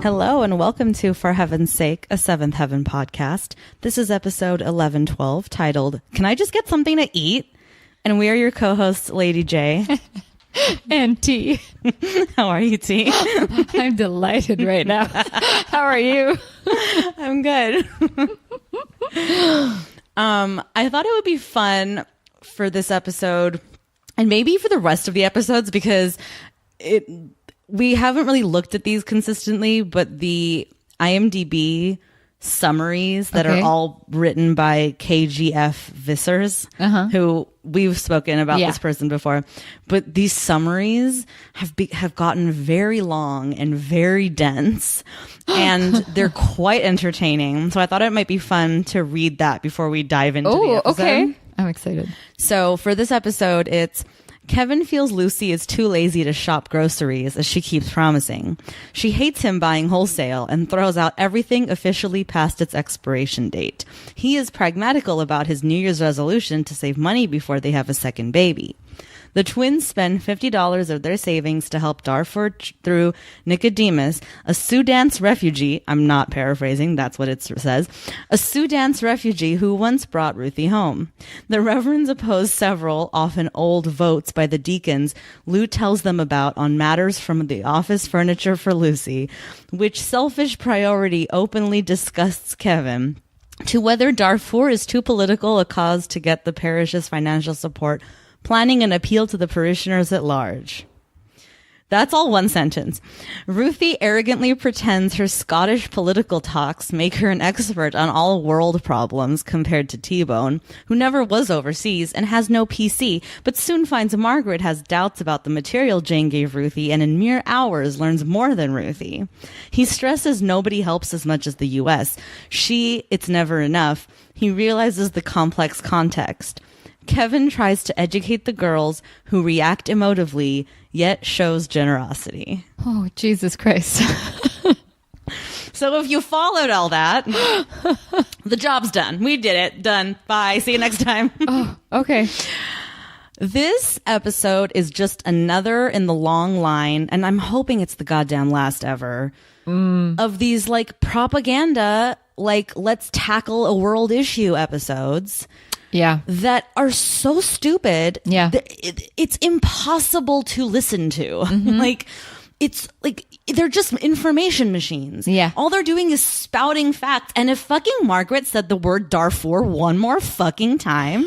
Hello and welcome to For Heaven's Sake, a Seventh Heaven podcast. This is episode 1112 titled, Can I Just Get Something to Eat? And we are your co-hosts, Lady J. And T. How are you, T? I'm delighted right now. How are you? I'm good. I thought it would be fun for this episode and maybe for the rest of the episodes because we haven't really looked at these consistently, but the IMDb summaries that are all written by KGF Vissers, who we've spoken about this person before, but these summaries have gotten very long and very dense, and they're quite entertaining. So I thought it might be fun to read that before we dive into the episode. Okay. I'm excited. So for this episode, it's Kevin feels Lucy is too lazy to shop groceries as she keeps promising. She hates him buying wholesale and throws out everything officially past its expiration date. He is pragmatical about his New Year's resolution to save money before they have a second baby. The twins spend $50 of their savings to help Darfur through Nicodemus, a Sudanese refugee. I'm not paraphrasing, that's what it says. A Sudanese refugee who once brought Ruthie home. The reverends oppose several, often old votes by the deacons Lou tells them about on matters from the office furniture for Lucy, which selfish priority openly disgusts Kevin. To whether Darfur is too political a cause to get the parish's financial support, planning an appeal to the parishioners at large. That's all one sentence. Ruthie arrogantly pretends her Scottish political talks make her an expert on all world problems compared to T-Bone, who never was overseas and has no PC, but soon finds Margaret has doubts about the material Jane gave Ruthie and in mere hours learns more than Ruthie. He stresses nobody helps as much as the U.S. It's never enough. He realizes the complex context. Kevin tries to educate the girls who react emotively, yet shows generosity. Oh, Jesus Christ. So if you followed all that, the job's done. We did it. Done. Bye. See you next time. Oh, okay. This episode is just another in the long line, and I'm hoping it's the goddamn last ever, of these like propaganda, like let's tackle a world issue episodes. Yeah. That are so stupid. Yeah. That it's impossible to listen to. Like, it's like, they're just information machines. Yeah. All they're doing is spouting facts. And if fucking Margaret said the word Darfur one more fucking time,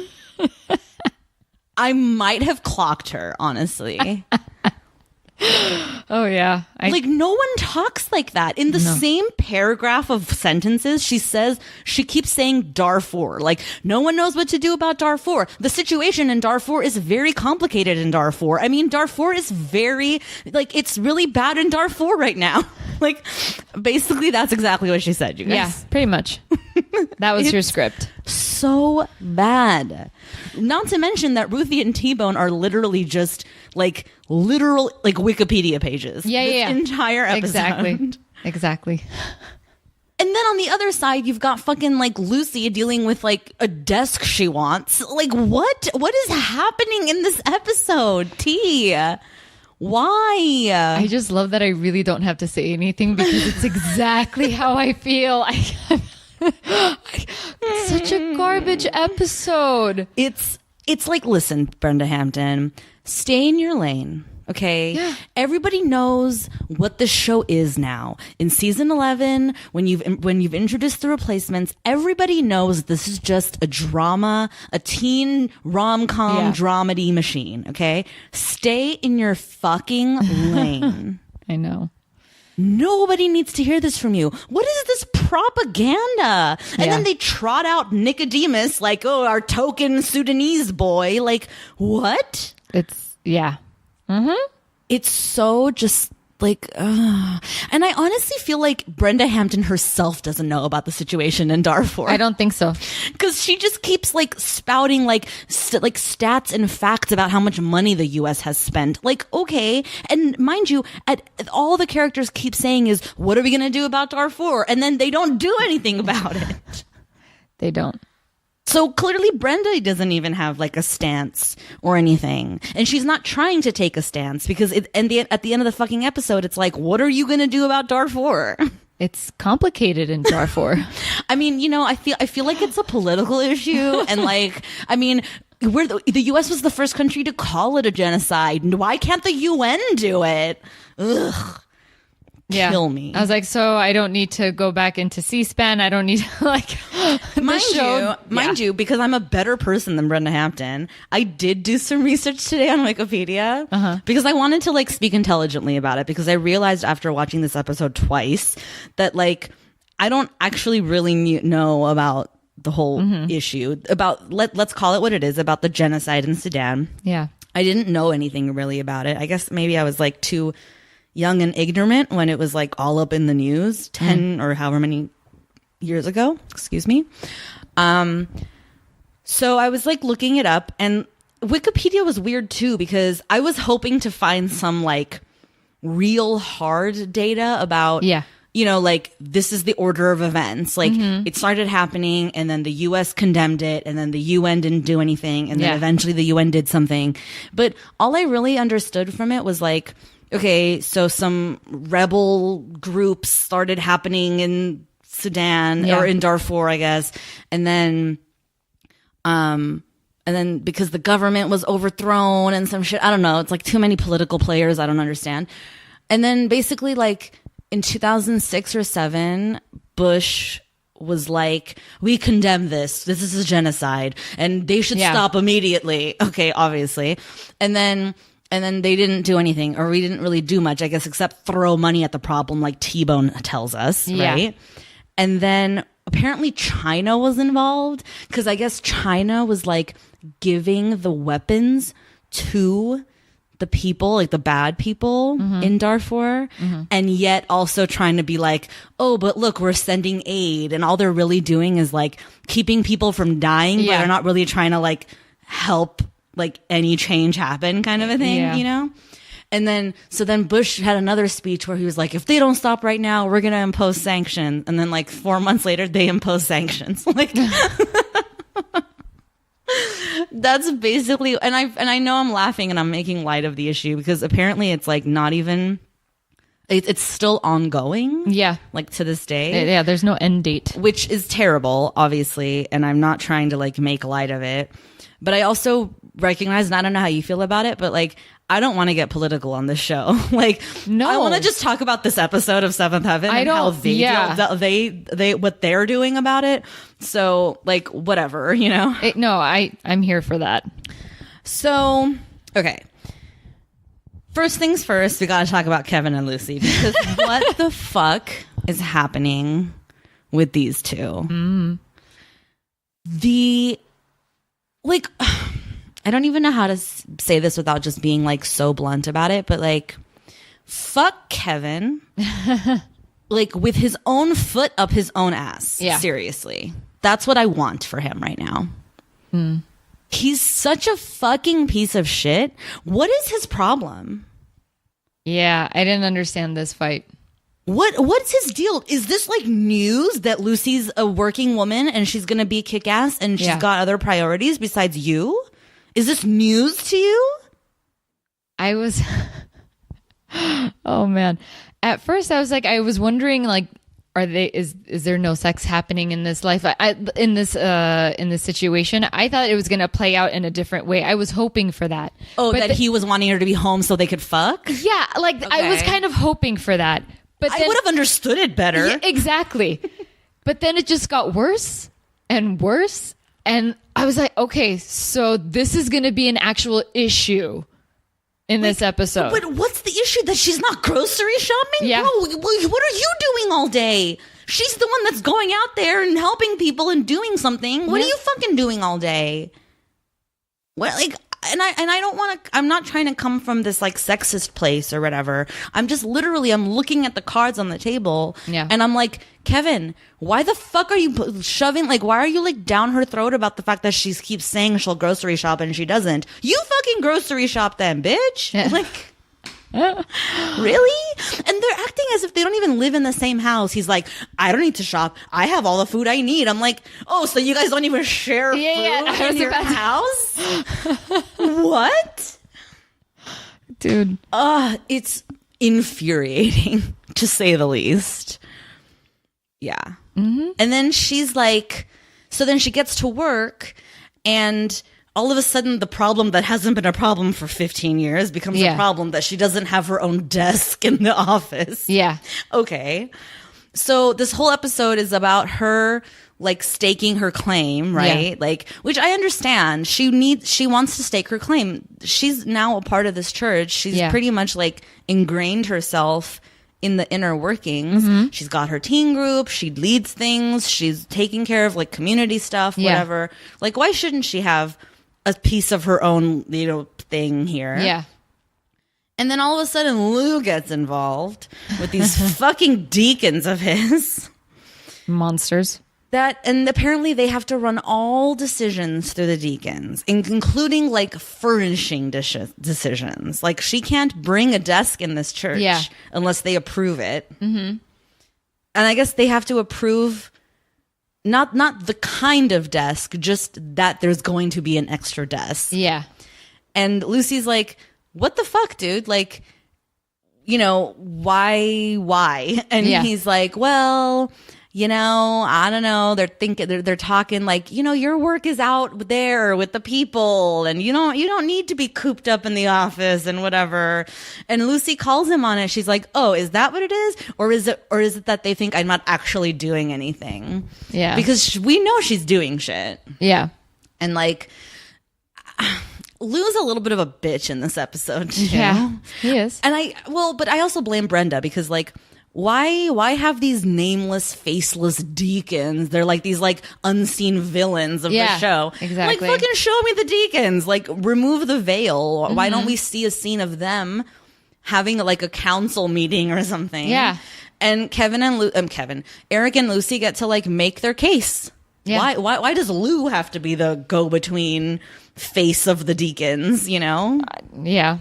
I might have clocked her, honestly. Oh, yeah. Like, no one talks like that. In the same paragraph of sentences, she keeps saying Darfur. Like, no one knows what to do about Darfur. The situation in Darfur is very complicated in Darfur. I mean, Darfur is it's really bad in Darfur right now. Like, basically, that's exactly what she said, you guys. Yeah, pretty much. That was your script. So bad. Not to mention that Ruthie and T-Bone are literally just literal Wikipedia pages. Yeah, yeah. Entire episode. Exactly. And then on the other side, you've got fucking Lucy dealing with a desk she wants. Like, what is happening in this episode? T. Why? I just love that I really don't have to say anything because it's exactly how I feel. It's such a garbage episode. It's like, listen, Brenda Hampton, stay in your lane. Okay. Yeah. Everybody knows what the show is now. In season 11, when you've introduced the replacements, everybody knows this is just a drama, a teen rom-com dramedy machine. Okay. Stay in your fucking lane. I know. Nobody needs to hear this from you. What is this propaganda? And then they trot out Nicodemus our token Sudanese boy. Like, what? It's so just and I honestly feel like Brenda Hampton herself doesn't know about the situation in Darfur. I don't think so. Because she just keeps spouting stats and facts about how much money the U.S. has spent. Okay. And mind you, all the characters keep saying is, what are we going to do about Darfur? And then they don't do anything about it. They don't. So clearly Brenda doesn't even have like a stance or anything. And she's not trying to take a stance because at the end of the fucking episode, it's like, what are you going to do about Darfur? It's complicated in Darfur. I mean, I feel like it's a political issue. And like, I mean, the U.S. was the first country to call it a genocide. Why can't the UN do it? Ugh. Yeah. Kill me. I was like, so I don't need to go back into C-SPAN. I don't need to like mind you, because I'm a better person than Brenda Hampton. I did do some research today on Wikipedia because I wanted to like speak intelligently about it, because I realized after watching this episode twice that like I don't actually really know about the whole issue about let's call it what it is, about the genocide in Sudan. Yeah. I didn't know anything really about it. I guess maybe I was like too young and ignorant when it was like all up in the news 10 or however many years ago, excuse me. So I was like looking it up, and Wikipedia was weird too, because I was hoping to find some like real hard data about, like this is the order of events. Like it started happening and then the US condemned it and then the UN didn't do anything. And then eventually the UN did something. But all I really understood from it was like, okay, so some rebel groups started happening in Sudan or in Darfur, I guess. And then because the government was overthrown and some shit, I don't know. It's like too many political players. I don't understand. And then basically like in 2006 or 7, Bush was like, we condemn this. This is a genocide and they should stop immediately. Okay, obviously. And then they didn't do anything, or we didn't really do much, I guess, except throw money at the problem like T-Bone tells us, right? And then apparently China was involved, because I guess China was like giving the weapons to the people, like the bad people in Darfur, and yet also trying to be like, oh, but look, we're sending aid, and all they're really doing is like keeping people from dying, but they're not really trying to like help like any change happen, kind of a thing, And then Bush had another speech where he was like, if they don't stop right now, we're going to impose sanctions. And then like 4 months later, they impose sanctions. Like, that's basically, and I know I'm laughing and I'm making light of the issue, because apparently it's like not even, it's still ongoing. Yeah. Like to this day. Yeah. There's no end date. Which is terrible, obviously. And I'm not trying to like make light of it. But I also recognize, and I don't know how you feel about it, but like, I don't want to get political on this show. Like, no, I want to just talk about this episode of Seventh Heaven and how they what they're doing about it. So like, whatever, I'm here for that. So, okay. First things first, we got to talk about Kevin and Lucy, because what the fuck is happening with these two? Like, I don't even know how to say this without just being like so blunt about it, but like, fuck Kevin, like with his own foot up his own ass. Yeah. Seriously. That's what I want for him right now. He's such a fucking piece of shit. What is his problem? Yeah, I didn't understand this fight. What's his deal? Is this like news that Lucy's a working woman and she's gonna be kick-ass and she's got other priorities besides you? Is this news to you? I was oh man. At first I was like, I was wondering like, is there no sex happening in this life? In this situation? I thought it was gonna play out in a different way. I was hoping for that. Oh, but he was wanting her to be home so they could fuck? Yeah, like okay. I was kind of hoping for that. But I would have understood it better. Yeah, exactly. But then it just got worse and worse. And I was like, okay, so this is going to be an actual issue in this episode. But what's the issue? That she's not grocery shopping? Yeah. Bro, what are you doing all day? She's the one that's going out there and helping people and doing something. What are you fucking doing all day? What, like... And I don't want to, I'm not trying to come from this like sexist place or whatever. I'm just literally, I'm looking at the cards on the table and I'm like, Kevin, why the fuck are you shoving, like, why are you like down her throat about the fact that she keeps saying she'll grocery shop and she doesn't? You fucking grocery shop then, bitch. Yeah. Like, Really? And they're acting as if they don't even live in the same house. He's like, I don't need to shop. I have all the food I need. I'm like, oh, so you guys don't even share food in your house? What? Dude. It's infuriating, to say the least. Yeah. Mm-hmm. And then she's like, so then she gets to work, and all of a sudden the problem that hasn't been a problem for 15 years becomes a problem that she doesn't have her own desk in the office. Yeah. Okay. So this whole episode is about her like staking her claim, right? Yeah. Like, which I understand. She wants to stake her claim. She's now a part of this church. She's pretty much like ingrained herself in the inner workings. Mm-hmm. She's got her teen group. She leads things. She's taking care of like community stuff, whatever. Like, why shouldn't she have a piece of her own, thing here? Yeah. And then all of a sudden Lou gets involved with these fucking deacons of his. Monsters. And apparently they have to run all decisions through the deacons, including like furnishing decisions. Like, she can't bring a desk in this church unless they approve it. Mm-hmm. And I guess they have to approve not the kind of desk, just that there's going to be an extra desk. Yeah. And Lucy's like, what the fuck, dude? Like, why? And he's like, well, I don't know. They're talking like, your work is out there with the people, and you don't need to be cooped up in the office and whatever. And Lucy calls him on it. She's like, oh, is that what it is? Or is it that they think I'm not actually doing anything? Yeah. Because we know she's doing shit. Yeah. And like, Lou's a little bit of a bitch in this episode too. Yeah, he is. And but I also blame Brenda, because like, why have these nameless, faceless deacons? They're like these like unseen villains of the show. Exactly. Like, fucking show me the deacons. Like, remove the veil. Mm-hmm. Why don't we see a scene of them having like a council meeting or something? Yeah. And Eric and Lucy get to like make their case. Yeah. Why does Lou have to be the go-between face of the deacons, Yeah.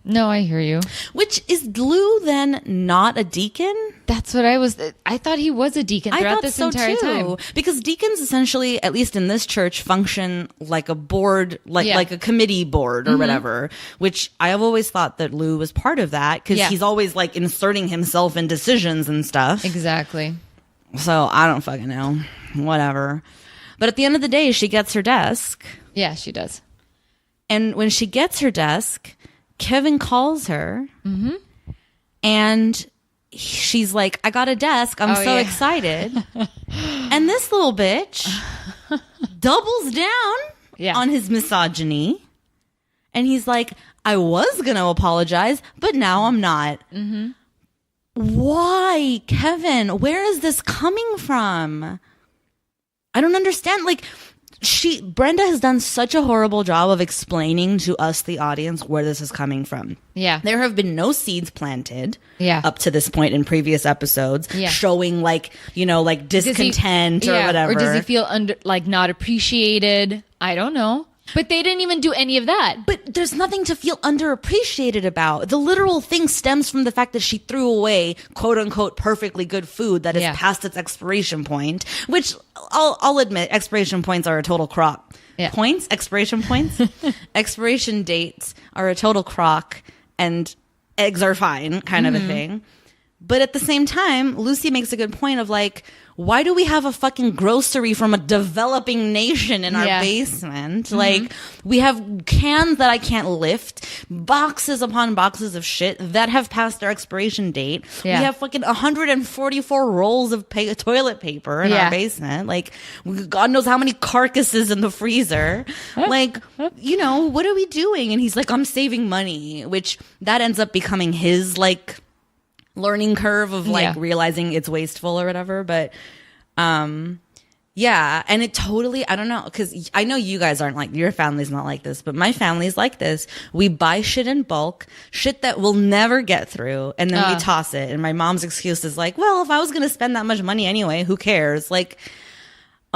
No, I hear you. Which, is Lou then not a deacon? That's what I thought he was a deacon throughout this entire time. Because deacons essentially, at least in this church, function like a board, like a committee board or whatever, which I have always thought that Lou was part of that, because he's always like inserting himself in decisions and stuff. Exactly. So I don't fucking know. Whatever. But at the end of the day, she gets her desk. Yeah, she does. And when she gets her desk, Kevin calls her, and she's like, I got a desk. I'm so excited. And this little bitch doubles down on his misogyny. And he's like, I was going to apologize, but now I'm not. Mm-hmm. Why, Kevin? Where is this coming from? I don't understand. Like, Brenda has done such a horrible job of explaining to us, the audience, where this is coming from. Yeah. There have been no seeds planted up to this point in previous episodes showing like, like discontent or whatever. Or does he feel not appreciated? I don't know. But they didn't even do any of that. But there's nothing to feel underappreciated about. The literal thing stems from the fact that she threw away, quote unquote, perfectly good food that is past its expiration point, which I'll admit, expiration points are a total crock. Yeah. Expiration points? Expiration dates are a total crock, and eggs are fine, kind of a thing. But at the same time, Lucy makes a good point of like, why do we have a fucking grocery from a developing nation in our basement? Mm-hmm. Like, we have cans that I can't lift, boxes upon boxes of shit that have passed their expiration date. Yeah. We have fucking 144 rolls of toilet paper in our basement. Like, God knows how many carcasses in the freezer. Like, what are we doing? And he's like, I'm saving money, which that ends up becoming his, like, learning curve of like realizing it's wasteful or whatever. But and it totally, I don't know, because I know you guys aren't like, your family's not like this, but my family's like this. We buy shit in bulk, shit that we'll never get through, and then we toss it. And my mom's excuse is like, well, if I was gonna spend that much money anyway, who cares? Like,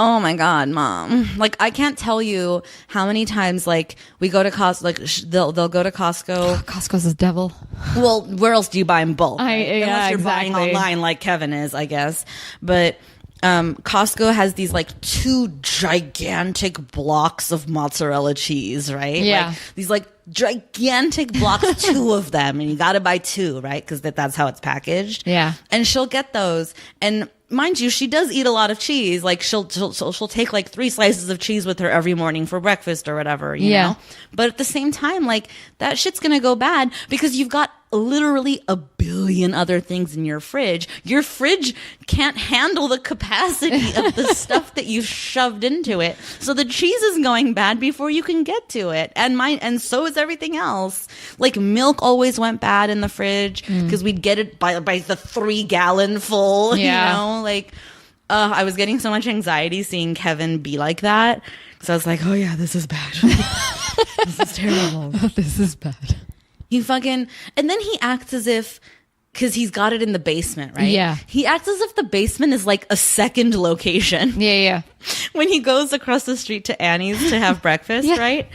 Oh my God, Mom. Like, I can't tell you how many times, like, we go to Costco, like, they'll go to Costco. Costco's the devil. Well, where else do you buy in bulk? Right? Yeah, Unless you're exactly. buying online like Kevin is, I guess. But Costco has these, like, 2 gigantic blocks of mozzarella cheese, right? Yeah. Like, these, like, gigantic blocks, 2 of them, and you got to buy 2, right? Because that's how it's packaged. Yeah. And she'll get those, and mind you, she does eat a lot of cheese. Like she'll take like 3 slices of cheese with her every morning for breakfast or whatever, you know? But at the same time, like that shit's going to go bad because you've got literally a billion other things in your fridge. Your fridge can't handle the capacity of the stuff that you've shoved into it. So the cheese is going bad before you can get to it. And so is everything else. Like milk always went bad in the fridge because we'd get it by the 3-gallon full, you know? Like, I was getting so much anxiety seeing Kevin be like that. So I was like, oh yeah, this is bad. This is terrible. This is bad. He fucking, and then he acts as if, because he's got it in the basement, right? Yeah. He acts as if the basement is like a second location. Yeah. When he goes across the street to Annie's to have breakfast, right?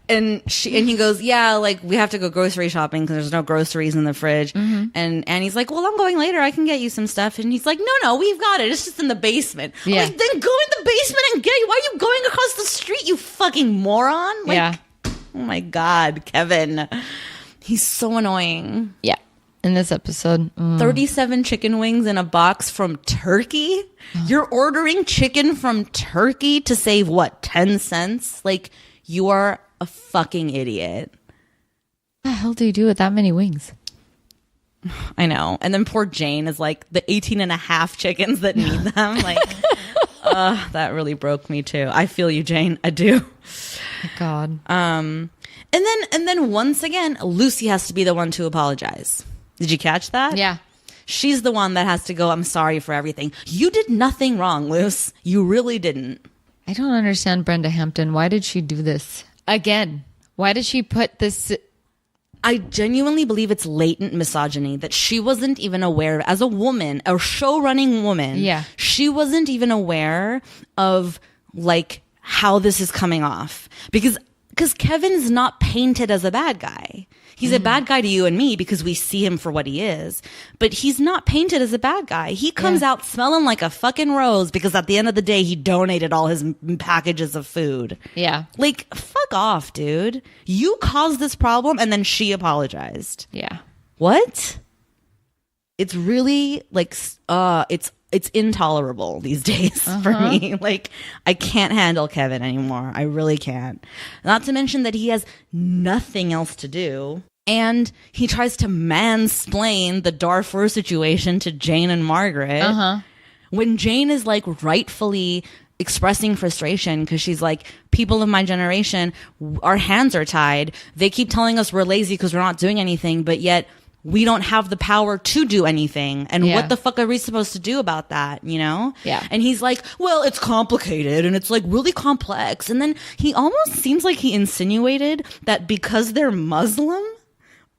And he goes, yeah, like we have to go grocery shopping because there's no groceries in the fridge. And Annie's like, well, I'm going later. I can get you some stuff. And he's like, no, we've got it. It's just in the basement. Yeah. I'm like, then go in the basement and get it. Why are you going across the street, you fucking moron? Like, oh my God, Kevin. He's so annoying. Yeah. In this episode, 37 chicken wings in a box from Turkey. You're ordering chicken from Turkey to save what, 10 cents? Like, you are a fucking idiot. What the hell do you do with that many wings? I know. And then poor Jane is like the 18 and a half chickens that need them. Like, that really broke me too. I feel you, Jane. I do. Oh, God. And then once again, Lucy has to be the one to apologize. Did you catch that? Yeah. She's the one that has to go, I'm sorry for everything. You did nothing wrong, Luce. You really didn't. I don't understand Brenda Hampton. Why did she do this? Again, why did she put this? I genuinely believe it's latent misogyny that she wasn't even aware of. As a woman, a show-running woman, she wasn't even aware of, like, how this is coming off. Because Kevin's not painted as a bad guy. He's a bad guy to you and me because we see him for what he is. But he's not painted as a bad guy. He comes out smelling like a fucking rose because at the end of the day, he donated all his packages of food. Yeah. Like, fuck off, dude. You caused this problem and then she apologized. Yeah. What? It's really like, it's intolerable these days for me. Like, I can't handle Kevin anymore. I really can't. Not to mention that he has nothing else to do. And he tries to mansplain the Darfur situation to Jane and Margaret. When Jane is like rightfully expressing frustration because she's like, people of my generation, our hands are tied. They keep telling us we're lazy because we're not doing anything, but yet we don't have the power to do anything. And what the fuck are we supposed to do about that, you know? Yeah. And he's like, well, it's complicated and it's like really complex. And then he almost seems like he insinuated that because they're Muslim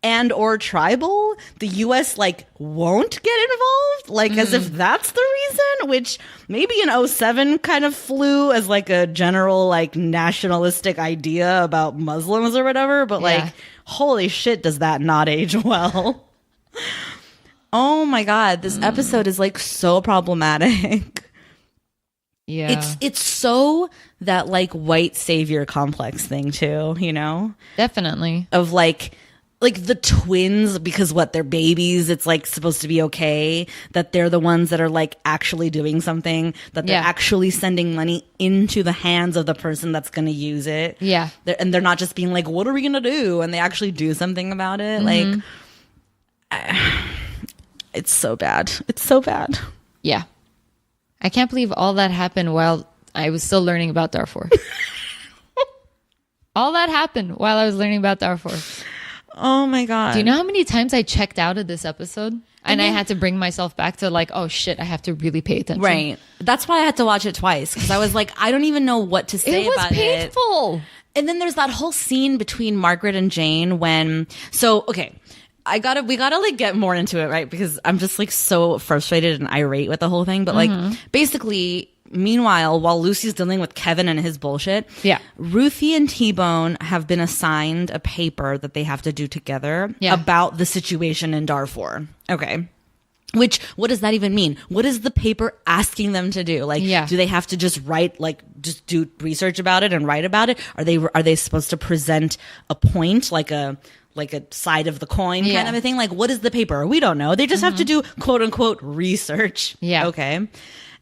and or tribal, the U.S. like won't get involved, like as if that's the reason, which maybe in '07 kind of flew as like a general like nationalistic idea about Muslims or whatever, but like holy shit, does that not age well? Oh my God, this episode is like so problematic. Yeah. It's so that like white savior complex thing too, you know? Definitely. Of like the twins, because what, they're babies, it's like supposed to be okay that they're the ones that are like actually doing something, that they're actually sending money into the hands of the person that's going to use it. Yeah. And they're not just being like, what are we going to do? And they actually do something about it. Like, it's so bad. It's so bad. Yeah. I can't believe all that happened while I was still learning about Darfur. All that happened while I was learning about Darfur. Oh my God. Do you know how many times I checked out of this episode? And I had to bring myself back to like, oh shit, I have to really pay attention. Right. That's why I had to watch it twice. Because I was like, I don't even know what to say about it. It was painful. And then there's that whole scene between Margaret and Jane when, so, okay. we gotta like get more into it, right? Because I'm just like so frustrated and irate with the whole thing. But like basically meanwhile, while Lucy's dealing with Kevin and his bullshit, Ruthie and T-Bone have been assigned a paper that they have to do together about the situation in Darfur. Okay. Which, what does that even mean? What is the paper asking them to do? Like, do they have to just write, like, just do research about it and write about it? Are they supposed to present a point, like a side of the coin kind of a thing? Like, what is the paper? We don't know. They just have to do quote unquote research. Yeah. Okay.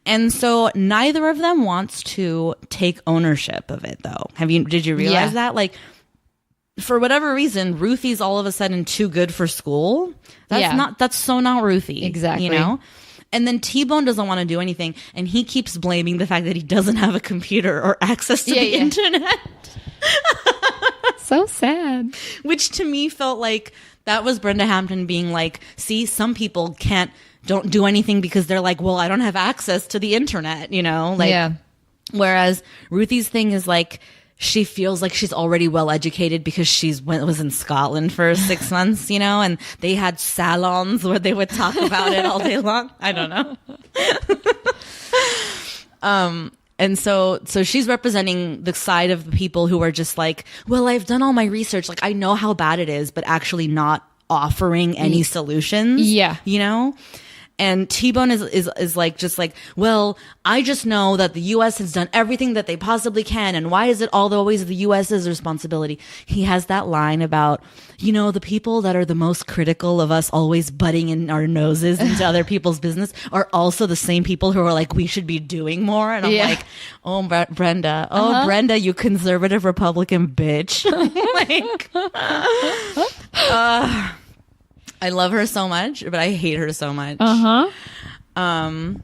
And so neither of them wants to take ownership of it, though. Did you realize that? Like, for whatever reason, Ruthie's all of a sudden too good for school. That's so not Ruthie. Exactly. You know? And then T-Bone doesn't want to do anything, and he keeps blaming the fact that he doesn't have a computer or access to the internet. So sad. Which to me felt like that was Brenda Hampton being like, see, some people don't do anything because they're like, well, I don't have access to the internet, you know? Like, whereas Ruthie's thing is like, she feels like she's already well educated because was in Scotland for 6 months, you know, and they had salons where they would talk about it all day long. I don't know. And so she's representing the side of the people who are just like, well, I've done all my research. Like, I know how bad it is, but actually not offering any solutions. Yeah. You know? And T-Bone is like, just like, well, I just know that the U.S. has done everything that they possibly can. And why is it always the U.S.'s responsibility? He has that line about, you know, the people that are the most critical of us always butting in our noses into other people's business are also the same people who are like, we should be doing more. And I'm like, oh, Brenda. Oh, Brenda, you conservative Republican bitch. Like, I love her so much, but I hate her so much. And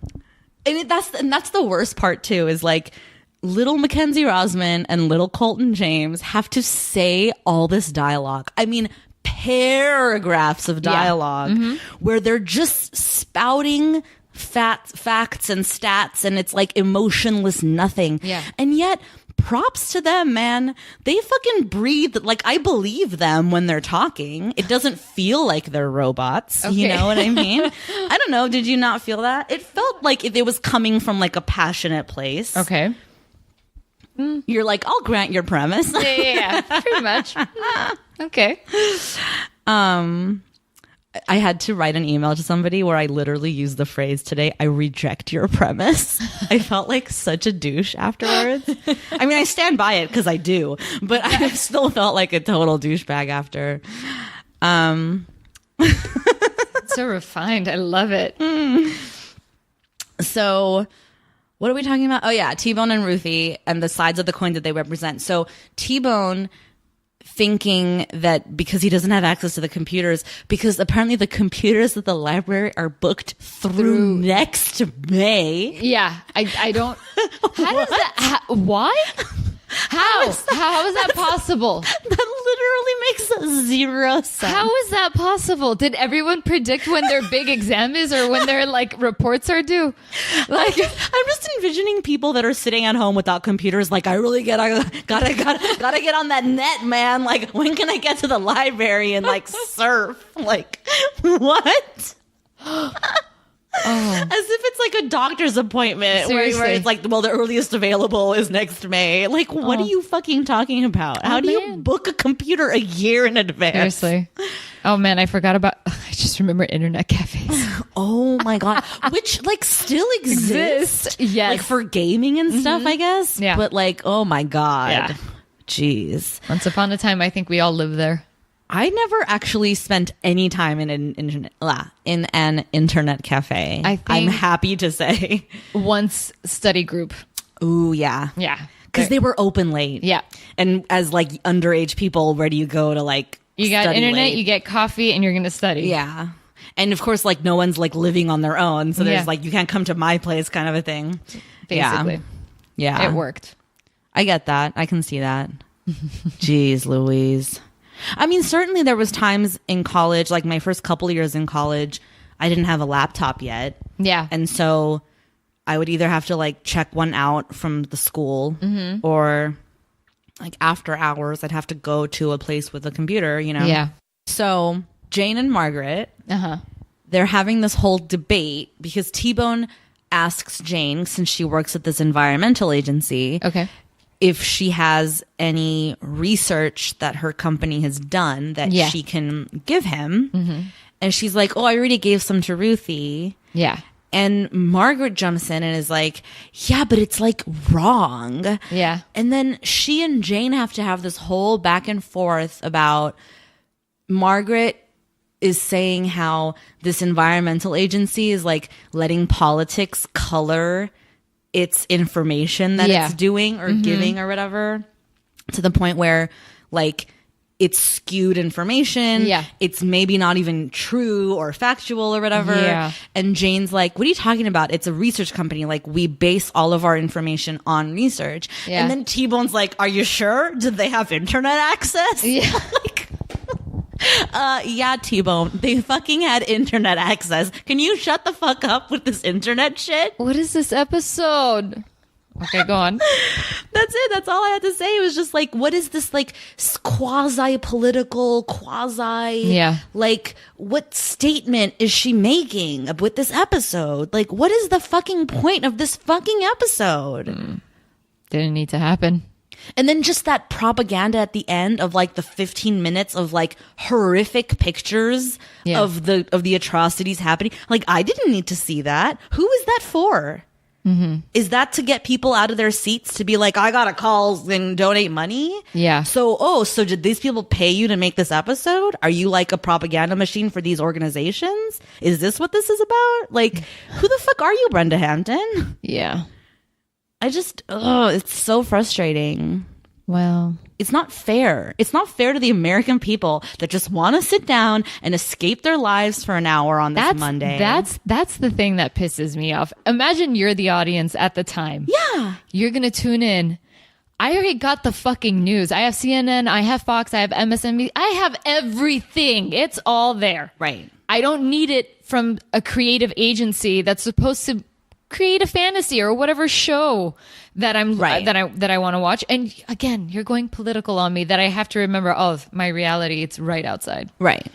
that's the worst part too, is like little Mackenzie Rosman and little Colton James have to say all this dialogue. I mean, paragraphs of dialogue where they're just spouting facts and stats, and it's like emotionless nothing. And yet, props to them, man. They fucking breathe. Like, I believe them when they're talking. It doesn't feel like they're robots. You know what I mean? I don't know. Did you not feel that? It felt like it was coming from like a passionate place. Okay. You're like, I'll grant your premise. Yeah, pretty much. Okay. I had to write an email to somebody where I literally used the phrase today, I reject your premise. I felt like such a douche afterwards. I mean, I stand by it because I do, but I still felt like a total douchebag after. So refined. I love it. So what are we talking about? Oh yeah, T-Bone and Ruthie and the sides of the coin that they represent. So T-Bone thinking that because he doesn't have access to the computers, because apparently the computers at the library are booked through next May. Yeah, I don't. How does that? Why? How is that possible? That literally makes zero sense. How is that possible? Did everyone predict when their big exam is or when their like reports are due? Like, I'm just envisioning people that are sitting at home without computers. Like, I really gotta get on that net, man. Like, when can I get to the library and like surf? Like, what? As if it's like a doctor's appointment where it's like, well, the earliest available is next May. Like, what are you fucking talking about? How do you book a computer a year in advance? Seriously. Oh man, I forgot about, I just remember internet cafes. Oh my God. Which like still exist. Yes. Like for gaming and stuff, I guess. Yeah. But like, oh my God. Yeah. Jeez. Once upon a time, I think we all lived there. I never actually spent any time in an internet cafe. I'm happy to say. Once study group. Ooh, yeah. Yeah. Because they were open late. Yeah. And as like underage people, where do you go to like You got internet, late? you get coffee, and you're going to study. Yeah. And of course, like no one's like living on their own. So there's like, you can't come to my place kind of a thing. Basically. Yeah. It worked. I get that. I can see that. Jeez Louise. I mean, certainly there was times in college, like my first couple of years in college, I didn't have a laptop yet. Yeah. And so I would either have to like check one out from the school or like after hours, I'd have to go to a place with a computer, you know? Yeah. So Jane and Margaret, they're having this whole debate because T-Bone asks Jane, since she works at this environmental agency, Okay. if she has any research that her company has done that Yeah. she can give him. And she's like, oh, I already gave some to Ruthie. Yeah. And Margaret jumps in and is like, yeah, but it's like wrong. Yeah. And then she and Jane have to have this whole back and forth about Margaret is saying how this environmental agency is like letting politics color its information that Yeah. it's doing or giving or whatever, to the point where like it's skewed information. Yeah. It's maybe not even true or factual or whatever. Yeah. And Jane's like, what are you talking about? It's a research company. Like, we base all of our information on research. Yeah. And then T-Bone's like, are you sure? Did they have internet access? Yeah. Like, yeah, T-Bone. They fucking had internet access. Can you shut the fuck up with this internet shit? What is this episode? Okay, go on. That's it. That's all I had to say. It was just like, what is this like quasi-political, Yeah. like, what statement is she making with this episode? Like, what is the fucking point of this fucking episode? Didn't need to happen. And then just that propaganda at the end of like the 15 minutes of like horrific pictures Yeah. of the atrocities happening. Like, I didn't need to see that. Who is that for? Is that to get people out of their seats to be like, I gotta call and donate money? Yeah. So did these people pay you to make this episode? Are you like a propaganda machine for these organizations? Is this what this is about? Like, who the fuck are you, Brenda Hampton? Yeah. It's so frustrating. Well, It's not fair. It's not fair to the American people that just want to sit down and escape their lives for an hour on this Monday. That's the thing that pisses me off. Imagine you're the audience at the time. Yeah. You're going to tune in. I already got the fucking news. I have CNN, I have Fox, I have MSNBC. I have everything. It's all there. Right. I don't need it from a creative agency that's supposed to create a fantasy or whatever show that I want to watch. And again, you're going political on me that I have to remember, oh, my reality, it's right outside. Right.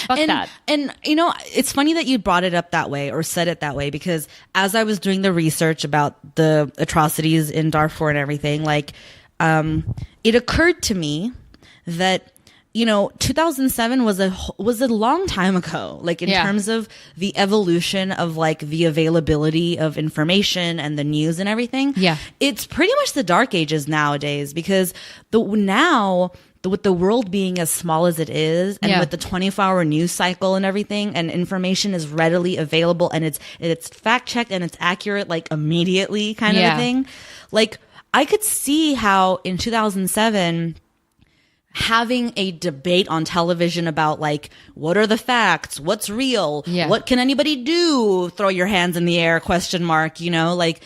Fuck that. And, you know, it's funny that you brought it up that way or said it that way, because as I was doing the research about the atrocities in Darfur and everything, like, it occurred to me that, you know, 2007 was a long time ago, like in terms of the evolution of like the availability of information and the news and everything. Yeah. It's pretty much the dark ages nowadays, because with the world being as small as it is, and with the 24-hour news cycle and everything, and information is readily available, and it's fact checked and it's accurate like immediately kind of a thing. Like, I could see how in 2007 having a debate on television about like, what are the facts, what's real, what can anybody do, throw your hands in the air, ? You know, like,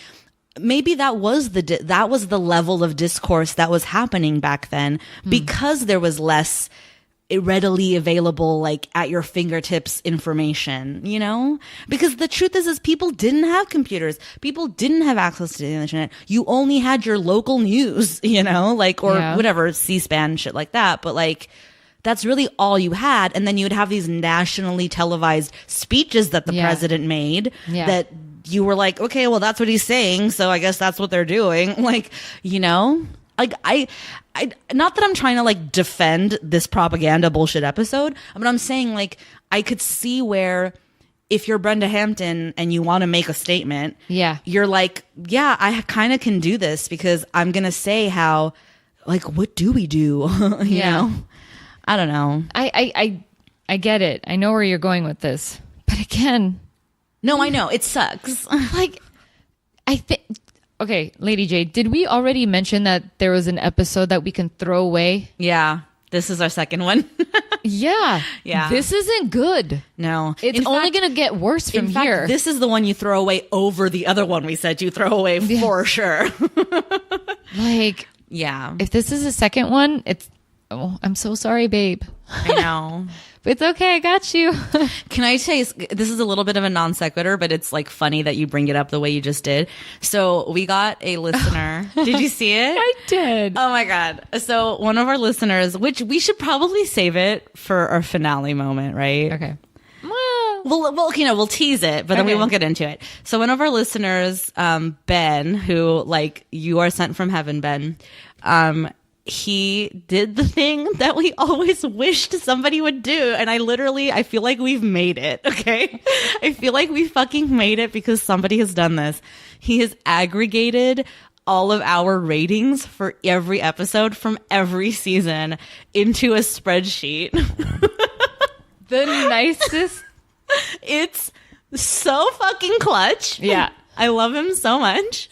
maybe that was the level of discourse that was happening back then, because there was less readily available, like at your fingertips information, you know? Because the truth is people didn't have computers. People didn't have access to the internet. You only had your local news, you know, like, or whatever, C-SPAN, shit like that. But like, that's really all you had. And then you would have these nationally televised speeches that the president made that you were like, okay, well, that's what he's saying, so I guess that's what they're doing. Like, you know? Like, I not that I'm trying to like defend this propaganda bullshit episode, but I'm saying like, I could see where if you're Brenda Hampton and you want to make a statement, you're like, yeah, I kind of can do this, because I'm going to say how, like, what do we do? you know? I don't know. I get it. I know where you're going with this. But again, no, I know. It sucks. Like, I think... Okay, Lady J, did we already mention that there was an episode that we can throw away? Yeah. This is our second one. Yeah. Yeah. This isn't good. No. It's only going to get worse from here. Fact, this is the one you throw away over the other one we said you throw away for sure. Like, yeah. If this is the second one, oh, I'm so sorry, babe. I know. But it's okay. I got you. Can I tell you, this is a little bit of a non sequitur, but it's like funny that you bring it up the way you just did. So we got a listener. Did you see it? I did. Oh my God. So one of our listeners, which we should probably save it for our finale moment, right? Okay. we'll tease it, but then we won't get into it. So one of our listeners, Ben, who like you are sent from heaven, Ben, he did the thing that we always wished somebody would do. And I feel like we've made it. Okay. I feel like we fucking made it because somebody has done this. He has aggregated all of our ratings for every episode from every season into a spreadsheet. The nicest. It's so fucking clutch. Yeah. I love him so much.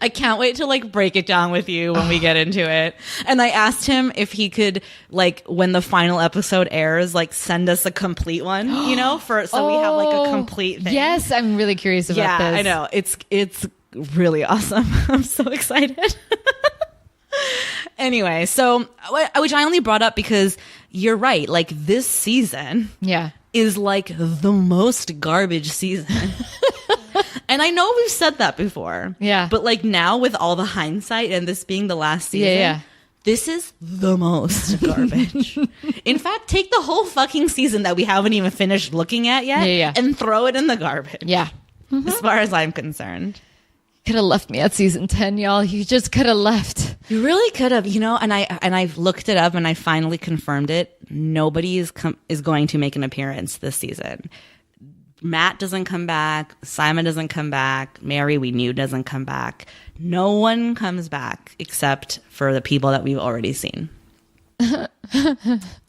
I can't wait to like break it down with you when we get into it. And I asked him if he could like when the final episode airs, like send us a complete one, you know, so we have like a complete thing. Yes, I'm really curious about this. I know. It's really awesome. I'm so excited. Anyway, so which I only brought up because you're right. Like this season is like the most garbage season. And I know we've said that before. Yeah. But like now with all the hindsight and this being the last season, this is the most garbage. In fact, take the whole fucking season that we haven't even finished looking at yet and throw it in the garbage. Yeah. As far as I'm concerned. Could have left me at season 10, y'all. You just could have left. You really could have, you know, and I've looked it up and I finally confirmed it. Nobody is going to make an appearance this season. Matt doesn't come back. Simon doesn't come back. Mary, we knew, doesn't come back. No one comes back except for the people that we've already seen. I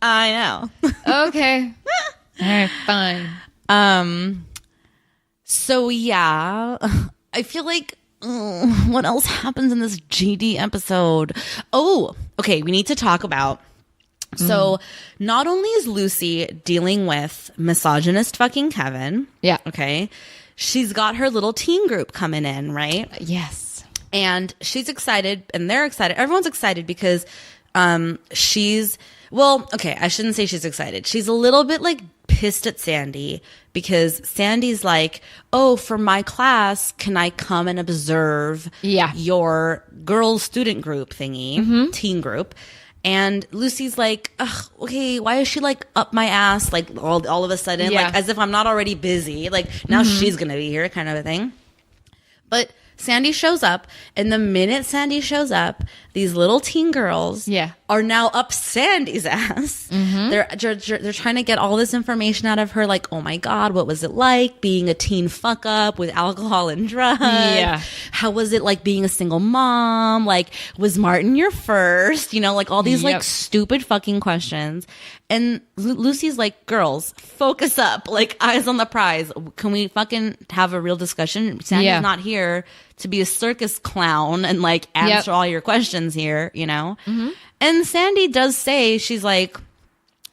know. Okay. All right, fine. So yeah, I feel like what else happens in this GD episode? Oh, okay. We need to talk about. So not only is Lucy dealing with misogynist fucking Kevin. Yeah. Okay. She's got her little teen group coming in, right? Yes. And she's excited and they're excited. Everyone's excited because I shouldn't say she's excited. She's a little bit like pissed at Sandy because Sandy's like, oh, for my class, can I come and observe your girls student group thingy, teen group? And Lucy's like, ugh, okay, why is she like up my ass like all of a sudden, like as if I'm not already busy, like now she's gonna be here kind of a thing. But Sandy shows up, and the minute Sandy shows up, these little teen girls are now up Sandy's ass. They're trying to get all this information out of her, like, oh my God, what was it like being a teen fuck up with alcohol and drugs? Yeah. How was it like being a single mom? Like, was Martin your first? You know, like all these like stupid fucking questions. And Lucy's like, girls, focus up, like eyes on the prize. Can we fucking have a real discussion? Sandy's not here to be a circus clown and like answer all your questions here, you know? And Sandy does say, she's like,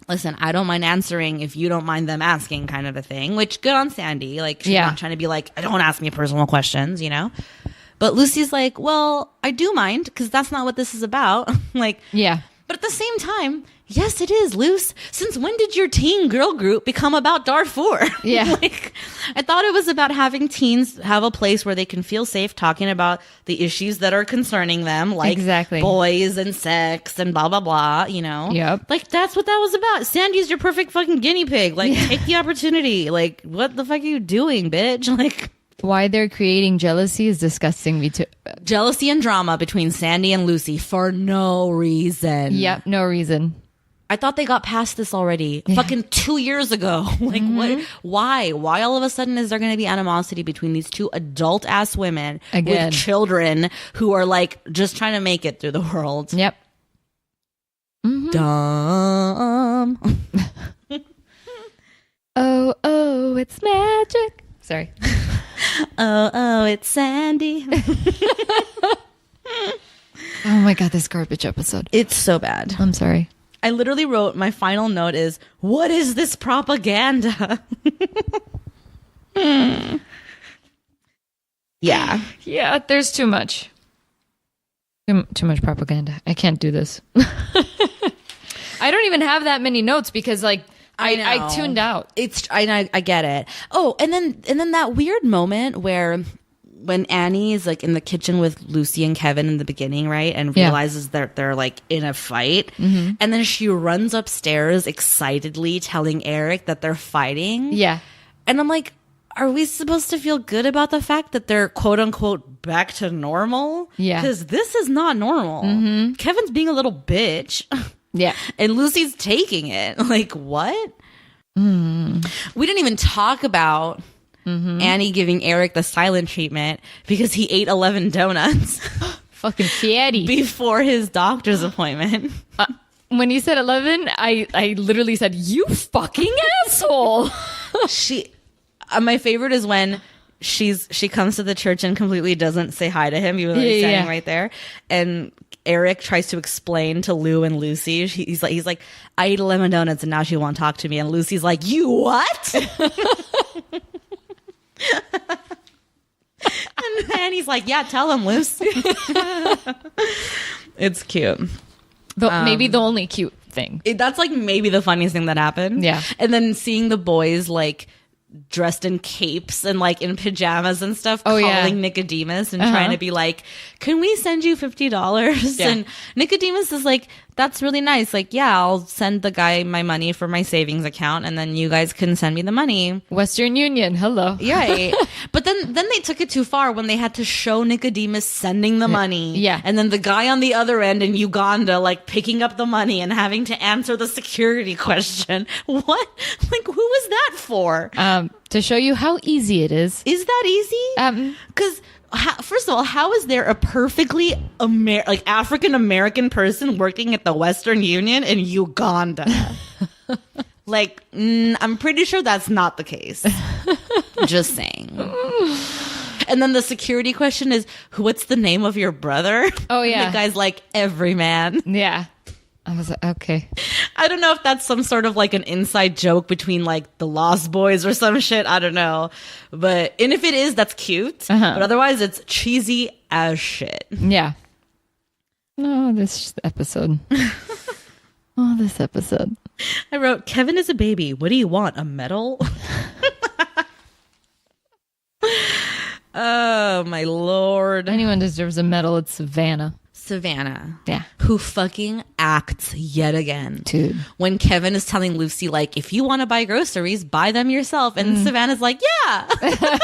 listen, I don't mind answering if you don't mind them asking, kind of a thing, which good on Sandy. Like, she's not trying to be like, don't ask me personal questions, you know? But Lucy's like, well, I do mind because that's not what this is about. Like, but at the same time, yes, it is, Luce. Since when did your teen girl group become about Darfur? Yeah. Like, I thought it was about having teens have a place where they can feel safe talking about the issues that are concerning them, like boys and sex and blah, blah, blah, you know? Yep. Like, that's what that was about. Sandy's your perfect fucking guinea pig. Like, take the opportunity. Like, what the fuck are you doing, bitch? Like... Why they're creating jealousy is disgusting me too. Jealousy and drama between Sandy and Lucy for no reason. Yep, no reason. I thought they got past this already. Fucking 2 years ago. Like, what? Why? Why all of a sudden is there going to be animosity between these two adult ass women with children who are like just trying to make it through the world? Yep. Dumb. Oh, it's magic. Sorry. Oh, it's Sandy. Oh my God, this garbage episode. It's so bad. I'm sorry. I literally wrote, my final note is, what is this propaganda? Yeah. Yeah, there's too much. Too much propaganda. I can't do this. I don't even have that many notes because like I tuned out. I get it. Oh, and then that weird moment where when Annie is like in the kitchen with Lucy and Kevin in the beginning, right? And realizes that they're like in a fight. And then she runs upstairs excitedly telling Eric that they're fighting. Yeah. And I'm like, are we supposed to feel good about the fact that they're quote unquote back to normal? Yeah. Because this is not normal. Kevin's being a little bitch. Yeah. And Lucy's taking it. Like, what? We didn't even talk about Annie giving Eric the silent treatment because he ate 11 donuts Fucking fatty. before his doctor's appointment. When you said 11, I literally said, you fucking asshole. My favorite is when she comes to the church and completely doesn't say hi to him, even though he's standing right there. And Eric tries to explain to Lou and Lucy. He's like, I ate 11 donuts and now she won't talk to me. And Lucy's like, you what? And he's like, yeah, tell him, Lucy. It's cute. Maybe the only cute thing. That's like maybe the funniest thing that happened. Yeah. And then seeing the boys like dressed in capes and like in pajamas and stuff, calling Nicodemus and trying to be like, can we send you $50? Yeah. And Nicodemus is like, that's really nice. Like, yeah, I'll send the guy my money for my savings account and then you guys can send me the money. Western Union, hello. Yeah. But then they took it too far when they had to show Nicodemus sending the money. Yeah. And then the guy on the other end in Uganda, like picking up the money and having to answer the security question. What? Like, who was that for? To show you how easy it is. Is that easy? Because first of all, how is there a perfectly African American person working at the Western Union in Uganda? Like, I'm pretty sure that's not the case. Just saying. And then the security question is, what's the name of your brother? Oh, yeah. The guy's like, Everyman. Yeah. I was like, okay. I don't know if that's some sort of like an inside joke between like the Lost Boys or some shit. I don't know. And if it is, that's cute. But otherwise, it's cheesy as shit. Yeah. No, this episode. This episode. I wrote, Kevin is a baby. What do you want? A medal? Oh, my Lord. Anyone deserves a medal. It's Savannah. Yeah. Who fucking acts yet again. Dude. When Kevin is telling Lucy, like, if you want to buy groceries, buy them yourself. And Savannah's like, yeah.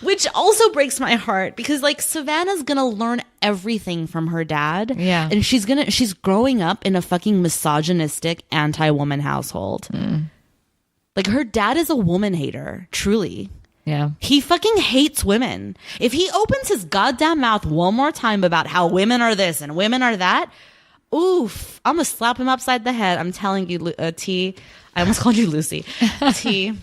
Which also breaks my heart because like Savannah's gonna learn everything from her dad. Yeah. And she's growing up in a fucking misogynistic anti-woman household. Like her dad is a woman hater, truly. Yeah. He fucking hates women. If he opens his goddamn mouth one more time about how women are this and women are that, oof, I'm gonna slap him upside the head. I'm telling you, T. I almost called you Lucy. T.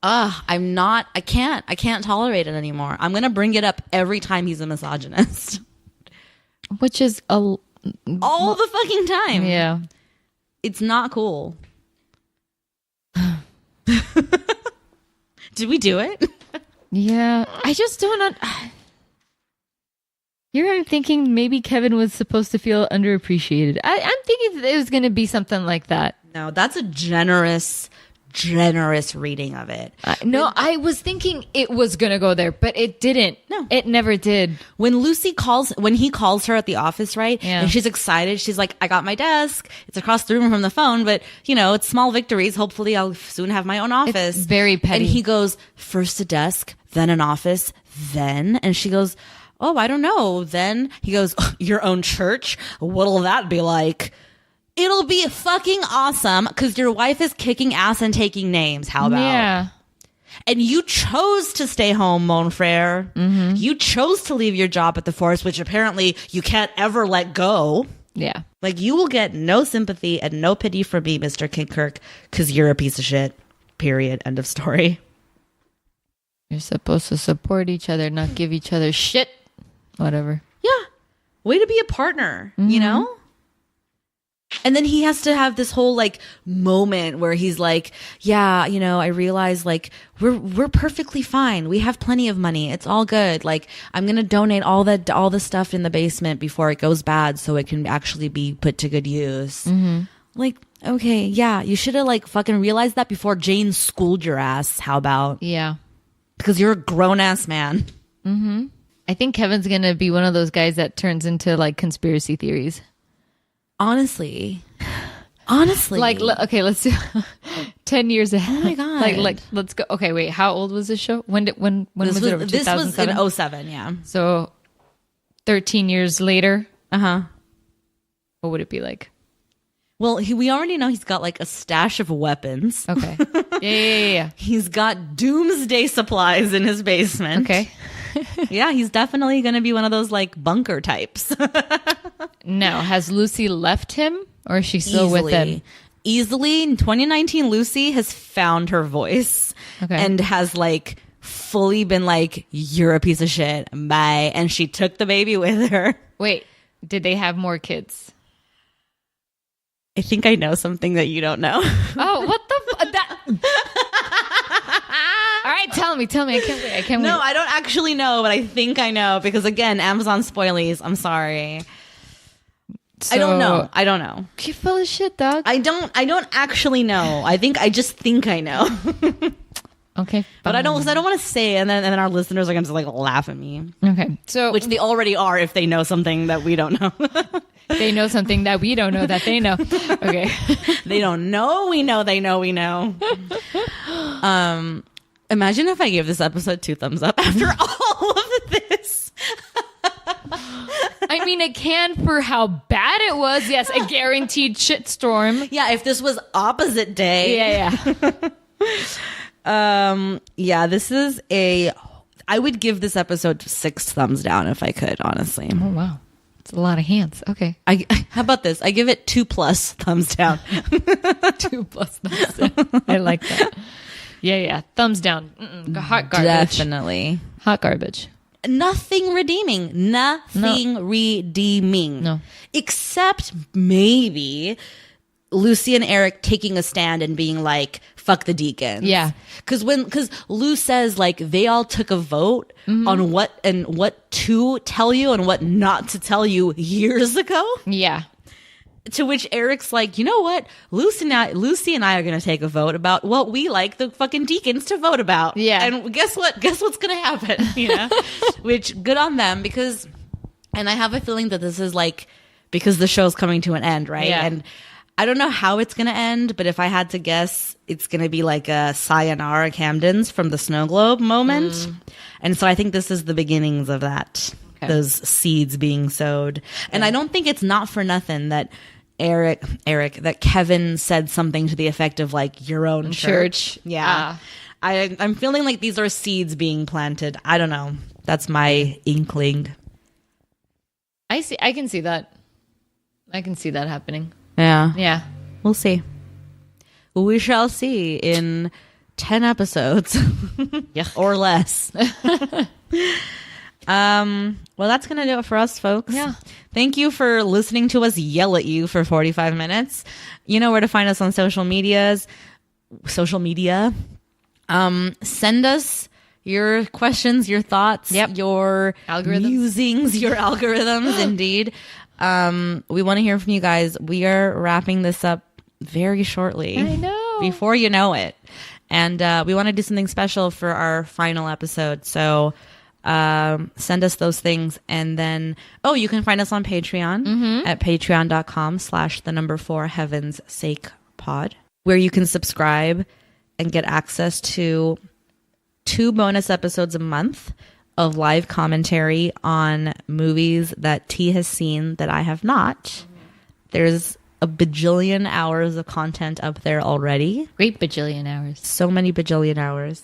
I can't tolerate it anymore. I'm gonna bring it up every time he's a misogynist. Which is all the fucking time. Yeah. It's not cool. Did we do it? Yeah. I just don't You're thinking maybe Kevin was supposed to feel underappreciated. I'm thinking it was going to be something like that. No, that's a generous reading of it. No, I was thinking it was going to go there, but it didn't. No. It never did. When he calls her at the office, right? Yeah. And she's excited. She's like, I got my desk. It's across the room from the phone, but it's small victories. Hopefully I'll soon have my own office. It's very petty. And he goes, first a desk, then an office, then, and she goes, oh, I don't know. Then he goes, your own church? What'll that be like? It'll be fucking awesome because your wife is kicking ass and taking names. How about? Yeah. And you chose to stay home, mon frere. Mm-hmm. You chose to leave your job at the forest, which apparently you can't ever let go. Yeah. Like you will get no sympathy and no pity from me, Mr. Kidkirk, because you're a piece of shit. Period. End of story. You're supposed to support each other, not give each other shit. Whatever. Yeah. Way to be a partner, you know? And then he has to have this whole like moment where he's like, yeah, I realize like we're perfectly fine. We have plenty of money. It's all good. Like I'm going to donate all the stuff in the basement before it goes bad so it can actually be put to good use. Mm-hmm. Like, okay, yeah, you should have like fucking realized that before Jane schooled your ass. How about? Yeah. because you're a grown-ass man. I think Kevin's going to be one of those guys that turns into like conspiracy theories. Honestly. Like, okay, let's do 10 years ahead. Oh my God. Like, let's go. Okay, wait, how old was this show? When was it over? This was 2007? in 07, yeah. So 13 years later, Uh-huh. what would it be like? Well, we already know he's got like a stash of weapons. Okay. Yeah. He's got doomsday supplies in his basement. Okay. Yeah, he's definitely going to be one of those like bunker types. Now, has Lucy left him or is she still with him? Easily. In 2019, Lucy has found her voice and has like fully been like, you're a piece of shit. Bye. And she took the baby with her. Wait, did they have more kids? I think I know something that you don't know. Oh, what the All right, tell me. I can't wait. No, I don't actually know, but I think I know because again, Amazon spoilies. I'm sorry. So, I don't know. You full of shit, dog. I don't actually know. I just think I know. Okay. But I don't want to say it, and then our listeners are going to like laugh at me. Okay. So Which they already are if they know something that we don't know. they know something that we don't know that they know. Okay. They don't know we know they know we know. Imagine if I gave this episode 2 thumbs up after all of this. I mean, it can for how bad it was. Yes, a guaranteed shitstorm. Yeah, if this was opposite day. Yeah. This is I would give this episode 6 thumbs down if I could, honestly. Oh, wow. It's a lot of hands. Okay. How about this? I give it 2+ thumbs down. 2+ thumbs down. I like that. Yeah. Thumbs down. Hot garbage. Definitely. Hot garbage. Nothing redeeming. Redeeming. No. Except maybe Lucy and Eric taking a stand and being like, fuck the deacons. Yeah. Because Lou says like they all took a vote on what to tell you and what not to tell you years ago. Yeah. To which Eric's like, you know what? Lucy and I are going to take a vote about what we like the fucking deacons to vote about. Yeah. And guess what? Guess what's going to happen? You know? Which, good on them and I have a feeling that this is like, because the show's coming to an end, right? Yeah. And I don't know how it's going to end, but if I had to guess, it's going to be like a sayonara Camden's from the snow globe moment. And so I think this is the beginnings of that. Okay. Those seeds being sowed. And I don't think it's not for nothing that Eric, that Kevin said something to the effect of like your own church. Yeah. I'm feeling like these are seeds being planted. I don't know. That's my inkling. I can see that. I can see that happening. Yeah. Yeah. We'll see. We shall see in 10 episodes. Or less. Well, that's going to do it for us, folks. Yeah. Thank you for listening to us yell at you for 45 minutes. You know where to find us on social media. Send us your questions, your thoughts, your musings, your algorithms, indeed. We want to hear from you guys. We are wrapping this up very shortly. I know. Before you know it. And we want to do something special for our final episode. So send us those things. And then, you can find us on Patreon at patreon.com/4 Heaven's Sake Pod, where you can subscribe and get access to 2 bonus episodes a month of live commentary on movies that T has seen that I have not. There's a bajillion hours of content up there already. Great bajillion hours. So many bajillion hours.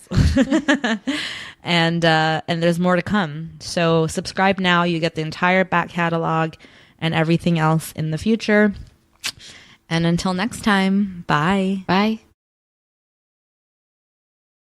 And there's more to come. So subscribe now. You get the entire back catalog and everything else in the future. And until next time, bye. Bye.